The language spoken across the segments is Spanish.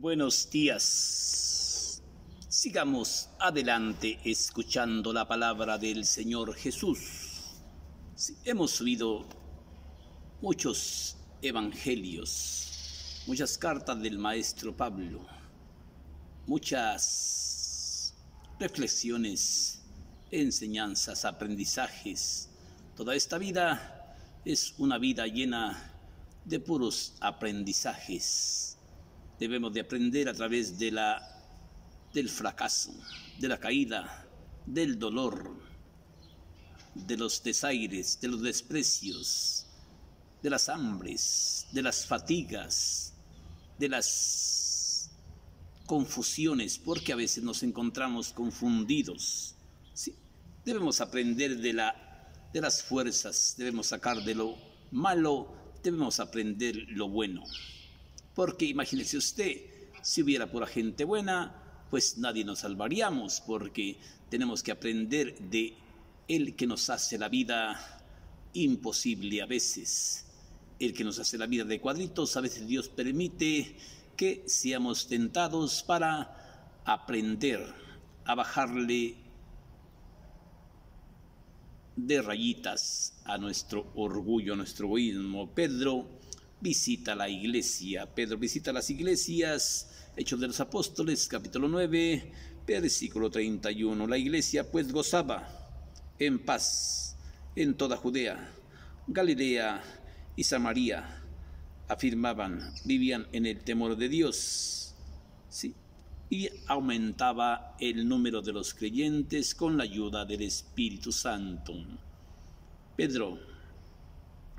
Buenos días. Sigamos adelante escuchando la palabra del Señor Jesús. Sí, hemos oído muchos evangelios, muchas cartas del Maestro Pablo, muchas reflexiones, enseñanzas, aprendizajes. Toda esta vida es una vida llena de puros aprendizajes. Debemos de aprender a través del fracaso, de la caída, del dolor, de los desaires, de los desprecios, de las hambres, de las fatigas, de las confusiones, porque a veces nos encontramos confundidos. ¿Sí? Debemos aprender de las fuerzas, debemos sacar de lo malo, debemos aprender lo bueno. Porque imagínese usted, si hubiera pura gente buena, pues nadie nos salvaríamos, porque tenemos que aprender de el que nos hace la vida imposible a veces, el que nos hace la vida de cuadritos. A veces Dios permite que seamos tentados para aprender a bajarle de rayitas a nuestro orgullo, a nuestro egoísmo. Pedro visita la iglesia. Pedro visita las iglesias. Hechos de los Apóstoles, capítulo 9, versículo 31. La iglesia pues gozaba en paz en toda Judea, Galilea y Samaria. Afirmaban, vivían en el temor de Dios. ¿Sí? Y aumentaba el número de los creyentes con la ayuda del Espíritu Santo. Pedro,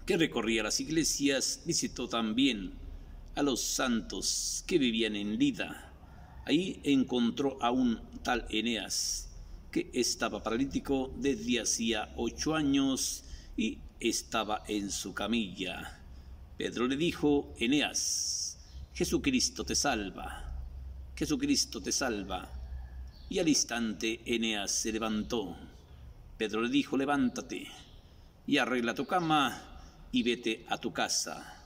que recorría las iglesias, visitó también a los santos que vivían en Lida. Ahí encontró a un tal Eneas, que estaba paralítico desde hacía 8 años y estaba en su camilla. Pedro le dijo: Eneas, Jesucristo te salva, Jesucristo te salva. Y al instante Eneas se levantó. Pedro le dijo: levántate y arregla tu cama y vete a tu casa.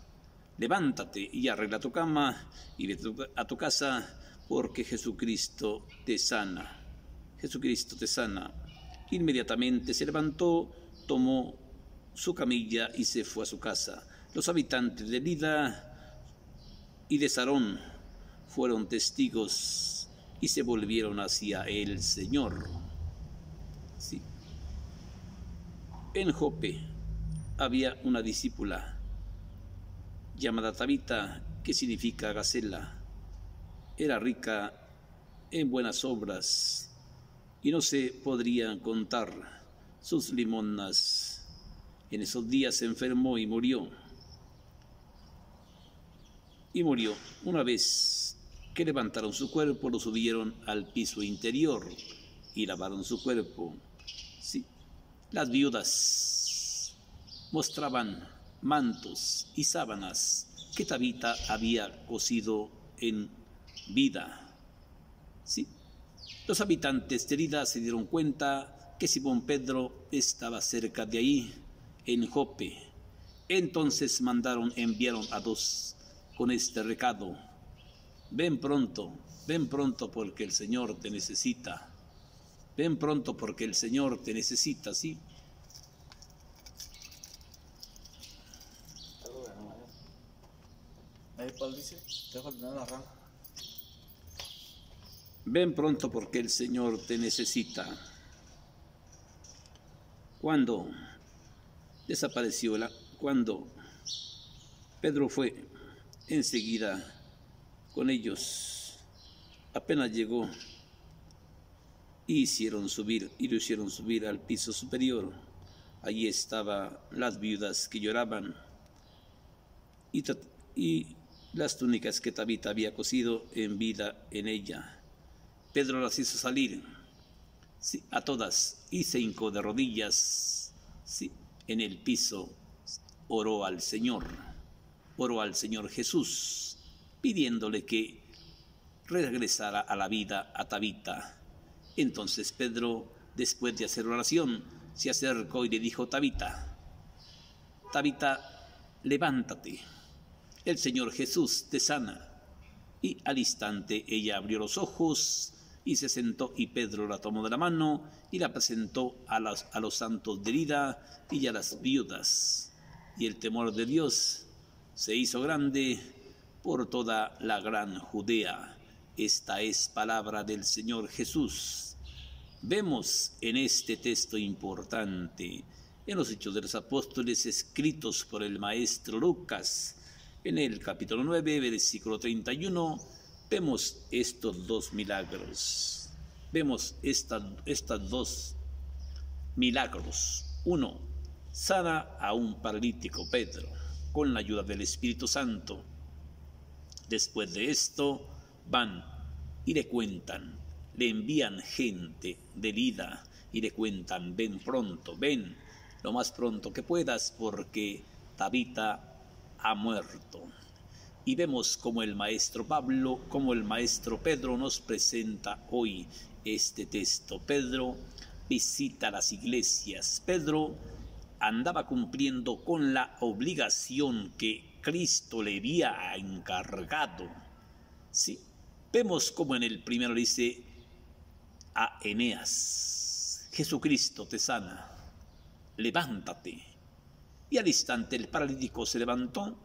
Levántate y arregla tu cama y vete a tu casa, porque Jesucristo te sana. Jesucristo te sana. Inmediatamente se levantó, tomó su camilla y se fue a su casa. Los habitantes de Lida y de Sarón fueron testigos y se volvieron hacia el Señor. Sí. En Jope había una discípula llamada Tabita, que significa gacela. Era rica en buenas obras y no se podrían contar sus limosnas. En esos días se enfermó y murió. Y murió. Una vez que levantaron su cuerpo, lo subieron al piso interior y lavaron su cuerpo. Sí. Las viudas mostraban mantos y sábanas que Tabita había cosido en vida. Sí. Los habitantes de Lida se dieron cuenta que Simón Pedro estaba cerca de ahí, en Jope. Entonces enviaron a 2 con este recado: ven pronto porque el Señor te necesita. Ven pronto porque el Señor te necesita, ¿sí? Ven pronto porque el Señor te necesita. Cuando cuando Pedro fue enseguida con ellos, apenas llegó y lo hicieron subir al piso superior. Allí estaban las viudas que lloraban y las túnicas que Tabita había cosido en vida en ella. Pedro las hizo salir, sí, a todas, y se hincó de rodillas, sí, en el piso. Oró al Señor Jesús, pidiéndole que regresara a la vida a Tabita. Entonces Pedro, después de hacer oración, se acercó y le dijo: Tabita, Tabita, levántate, el Señor Jesús te sana. Y al instante ella abrió los ojos y se sentó, y Pedro la tomó de la mano y la presentó a los santos de Lida y a las viudas. Y el temor de Dios se hizo grande por toda la gran Judea. Esta es palabra del Señor Jesús. Vemos en este texto importante, en los Hechos de los Apóstoles escritos por el maestro Lucas, en el capítulo 9, versículo 31, vemos estos dos milagros. Vemos estas dos milagros. Uno, sana a un paralítico, Pedro, con la ayuda del Espíritu Santo. Después de esto, van y le cuentan, le envían gente de Lida y le cuentan, ven pronto, ven lo más pronto que puedas, porque Tabita ha muerto. Y vemos como el maestro Pedro nos presenta hoy este texto. Pedro visita las iglesias. Pedro andaba cumpliendo con la obligación que Cristo le había encargado. Sí, vemos como en el primero dice a Eneas, Jesucristo te sana, levántate. Y al instante el paralítico se levantó,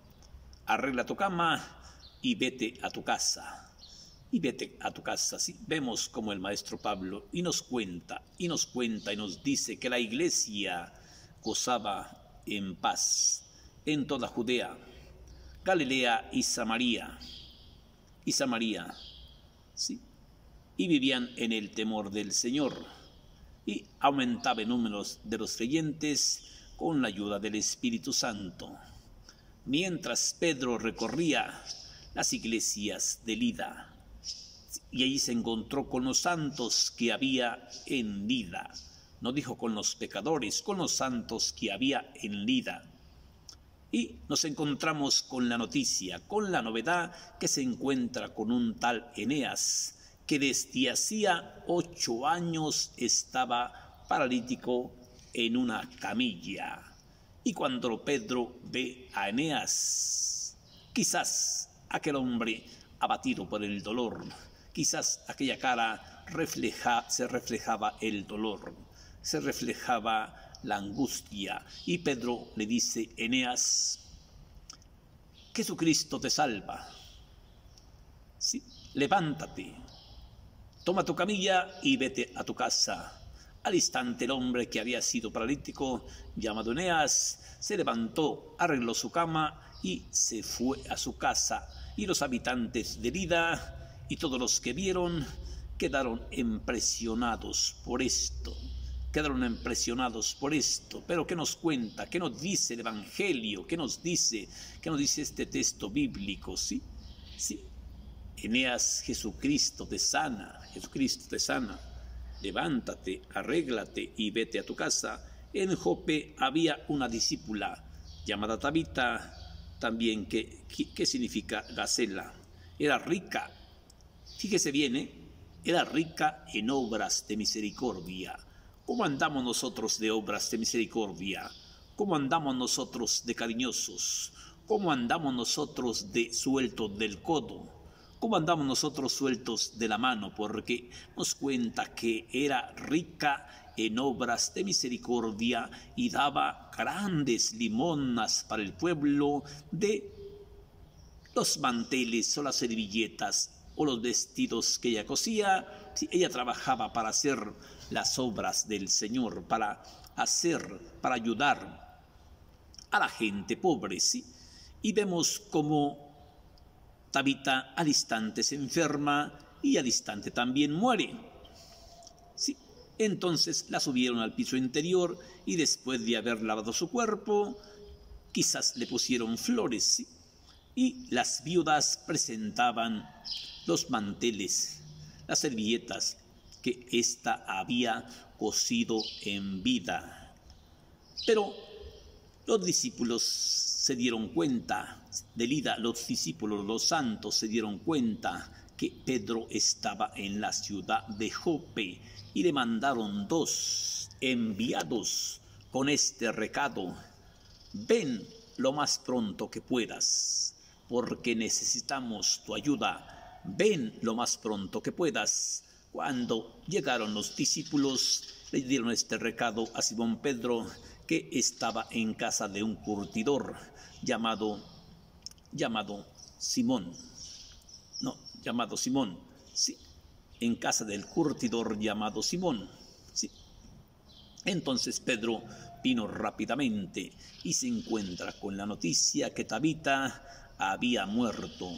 arregla tu cama y vete a tu casa. Y vete a tu casa. Sí, vemos como el maestro Pablo y nos cuenta y nos dice que la iglesia gozaba en paz en toda Judea, Galilea y Samaria. ¿Sí? Y vivían en el temor del Señor. Y aumentaba el número de los creyentes con la ayuda del Espíritu Santo. Mientras Pedro recorría las iglesias de Lida, y allí se encontró con los santos que había en Lida. No dijo con los pecadores, con los santos que había en Lida. Y nos encontramos con la noticia, con la novedad que se encuentra con un tal Eneas, que desde hacía 8 años estaba paralítico en una camilla. Y cuando Pedro ve a Eneas, quizás aquel hombre abatido por el dolor, quizás aquella cara se reflejaba el dolor, se reflejaba la angustia. Y Pedro le dice, Eneas, Jesucristo te salva. Sí, levántate, toma tu camilla y vete a tu casa. Al instante el hombre que había sido paralítico, llamado Eneas, se levantó, arregló su cama y se fue a su casa. Y los habitantes de Lida y todos los que vieron quedaron impresionados por esto. Pero ¿qué nos cuenta? ¿Qué nos dice el Evangelio? ¿Qué nos dice este texto bíblico? Sí. Eneas, Jesucristo te sana. Levántate, arréglate y vete a tu casa. En Jope había una discípula llamada Tabita, también que significa gacela. Era rica, fíjese bien, era rica en obras de misericordia. ¿Cómo andamos nosotros de obras de misericordia? ¿Cómo andamos nosotros de cariñosos? ¿Cómo andamos nosotros de sueltos del codo? ¿Cómo andamos nosotros sueltos de la mano? Porque nos cuenta que era rica en obras de misericordia y daba grandes limonas para el pueblo de los manteles o las servilletas o los vestidos que ella cosía. Ella trabajaba para hacer las obras del Señor, para ayudar a la gente pobre, ¿sí? Y vemos cómo Tabita al instante se enferma y al instante también muere. ¿Sí? Entonces la subieron al piso interior y después de haber lavado su cuerpo, quizás le pusieron flores, ¿sí? Y las viudas presentaban los manteles, las servilletas que ésta había cosido en vida. Pero los discípulos se dieron cuenta de Lida, los santos se dieron cuenta que Pedro estaba en la ciudad de Jope y le mandaron 2 enviados con este recado: ven lo más pronto que puedas, porque necesitamos tu ayuda. ven lo más pronto que puedas. Cuando llegaron los discípulos, le dieron este recado a Simón Pedro, que estaba en casa de un curtidor llamado Simón. Llamado Simón, sí, en casa del curtidor llamado Simón, sí. Entonces Pedro vino rápidamente y se encuentra con la noticia que Tabita había muerto.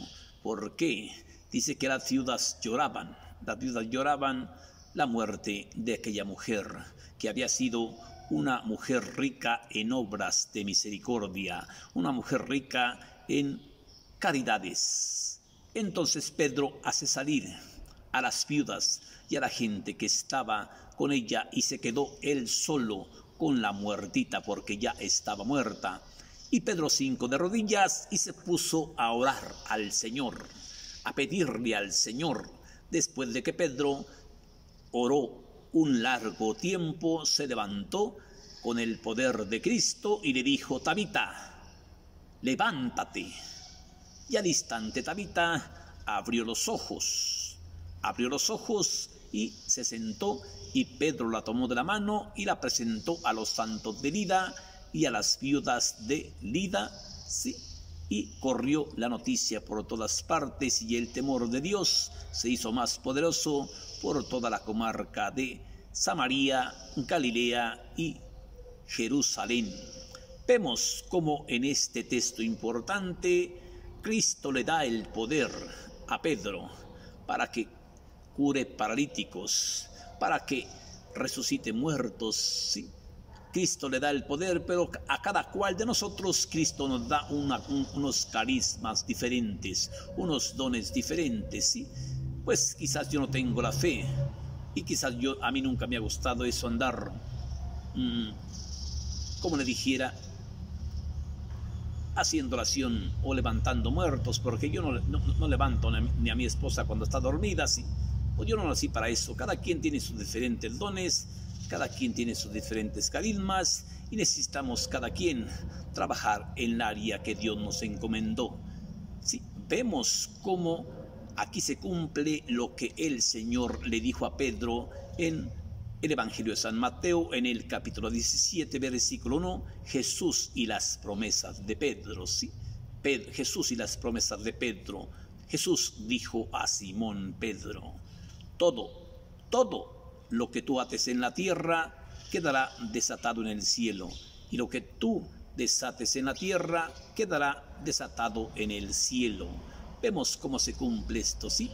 ¿Por qué? Dice que las viudas lloraban la muerte de aquella mujer, que había sido una mujer rica en obras de misericordia, una mujer rica en caridades. Entonces Pedro hace salir a las viudas y a la gente que estaba con ella, y se quedó él solo con la muertita, porque ya estaba muerta. Y Pedro se hincó de rodillas y se puso a orar al Señor, a pedirle al Señor. Después de que Pedro oró un largo tiempo, se levantó con el poder de Cristo y le dijo: Tabita, levántate. Y al instante Tabita abrió los ojos y se sentó, y Pedro la tomó de la mano y la presentó a los santos de Lida y a las viudas de Lida, sí, y corrió la noticia por todas partes, y el temor de Dios se hizo más poderoso por toda la comarca de Samaria, Galilea y Jerusalén. Vemos cómo en este texto importante Cristo le da el poder a Pedro para que cure paralíticos, para que resucite muertos, sí. Cristo le da el poder, pero a cada cual de nosotros Cristo nos da unos carismas diferentes, unos dones diferentes, ¿sí? Pues quizás yo no tengo la fe, y quizás a mí nunca me ha gustado eso, andar, como le dijera, haciendo oración o levantando muertos, porque yo no levanto ni a mi esposa cuando está dormida, ¿sí? Pues yo no nací para eso. Cada quien tiene sus diferentes dones, cada quien tiene sus diferentes carismas, y necesitamos cada quien trabajar en el área que Dios nos encomendó. Sí, vemos cómo aquí se cumple lo que el Señor le dijo a Pedro en el Evangelio de San Mateo, en el capítulo 17, versículo 1, Jesús y las promesas de Pedro. ¿Sí? Jesús y las promesas de Pedro. Jesús dijo a Simón Pedro: todo lo que tú ates en la tierra quedará desatado en el cielo, y lo que tú desates en la tierra quedará desatado en el cielo. Vemos cómo se cumple esto, ¿sí?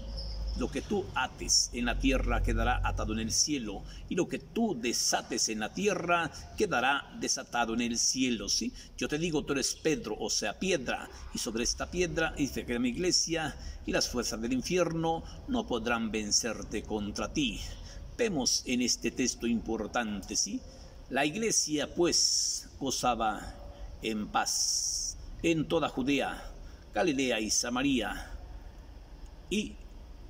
Lo que tú ates en la tierra quedará atado en el cielo, y lo que tú desates en la tierra quedará desatado en el cielo, ¿sí? Yo te digo, tú eres Pedro, o sea, piedra, y sobre esta piedra dice que mi iglesia, y las fuerzas del infierno no podrán vencerte contra ti. Vemos en este texto importante, ¿sí? La iglesia, pues, gozaba en paz en toda Judea, Galilea y Samaria, y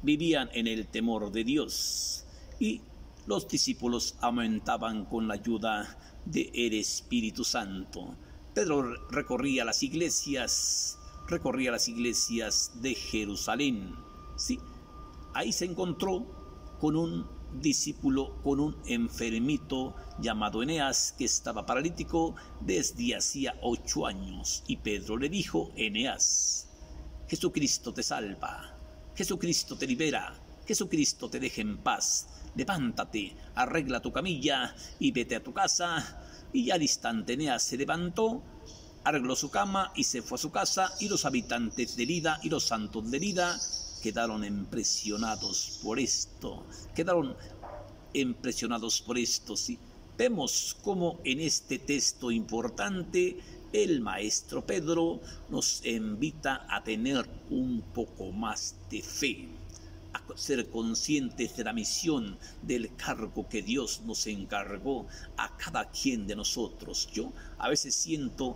vivían en el temor de Dios, y los discípulos aumentaban con la ayuda del Espíritu Santo. Pedro recorría las iglesias de Jerusalén, ¿sí? Ahí se encontró con un discípulo, con un enfermito llamado Eneas, que estaba paralítico desde hacía 8 años, y Pedro le dijo: Eneas, Jesucristo te salva, Jesucristo te libera, Jesucristo te deja en paz. Levántate, arregla tu camilla y vete a tu casa. Y al instante Eneas se levantó, arregló su cama y se fue a su casa, y los habitantes de Lida y los santos de Lida quedaron impresionados por esto. ¿Sí? Vemos cómo en este texto importante el maestro Pedro nos invita a tener un poco más de fe, a ser conscientes de la misión, del cargo que Dios nos encargó a cada quien de nosotros. Yo a veces siento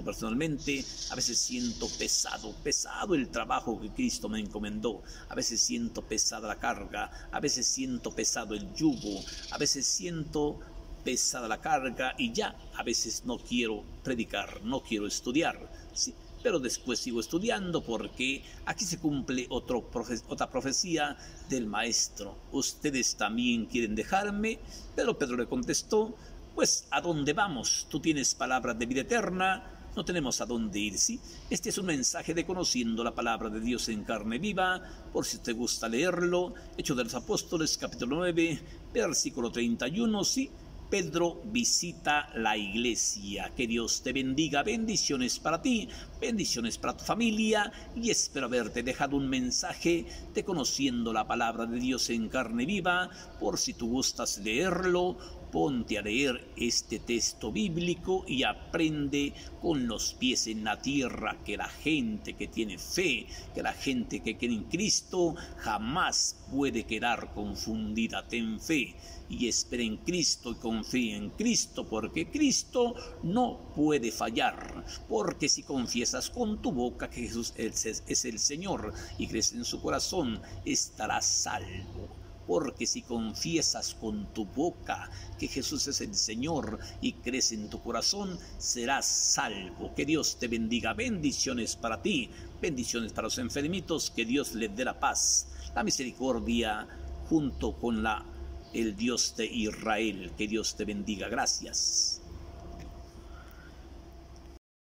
personalmente, a veces siento pesado el trabajo que Cristo me encomendó, a veces siento pesada la carga, a veces siento pesado el yugo, a veces siento pesada la carga, y ya a veces no quiero predicar, no quiero estudiar, ¿sí? pero después sigo estudiando porque aquí se cumple otra profecía del maestro. Ustedes también quieren dejarme, pero Pedro le contestó, pues ¿a dónde vamos? Tú tienes palabras de vida eterna, no tenemos a dónde ir, ¿sí? Este es un mensaje de conociendo la palabra de Dios en carne viva, por si te gusta leerlo, Hechos de los Apóstoles, capítulo 9, versículo 31, ¿sí? Pedro visita la iglesia. Que Dios te bendiga. Bendiciones para ti, bendiciones para tu familia, y espero haberte dejado un mensaje de conociendo la palabra de Dios en carne viva. Por si tú gustas leerlo, ponte a leer este texto bíblico y aprende con los pies en la tierra, que la gente que tiene fe, que la gente que cree en Cristo jamás puede quedar confundida. Ten fe y espera en Cristo y confía en Cristo, porque Cristo no puede fallar. Porque si confiesas con tu boca que Jesús es el Señor y crees en su corazón, estarás salvo. Porque si confiesas con tu boca que Jesús es el Señor y crees en tu corazón, serás salvo. Que Dios te bendiga. Bendiciones para ti, bendiciones para los enfermitos. Que Dios les dé la paz, la misericordia, junto con el Dios de Israel. Que Dios te bendiga. Gracias.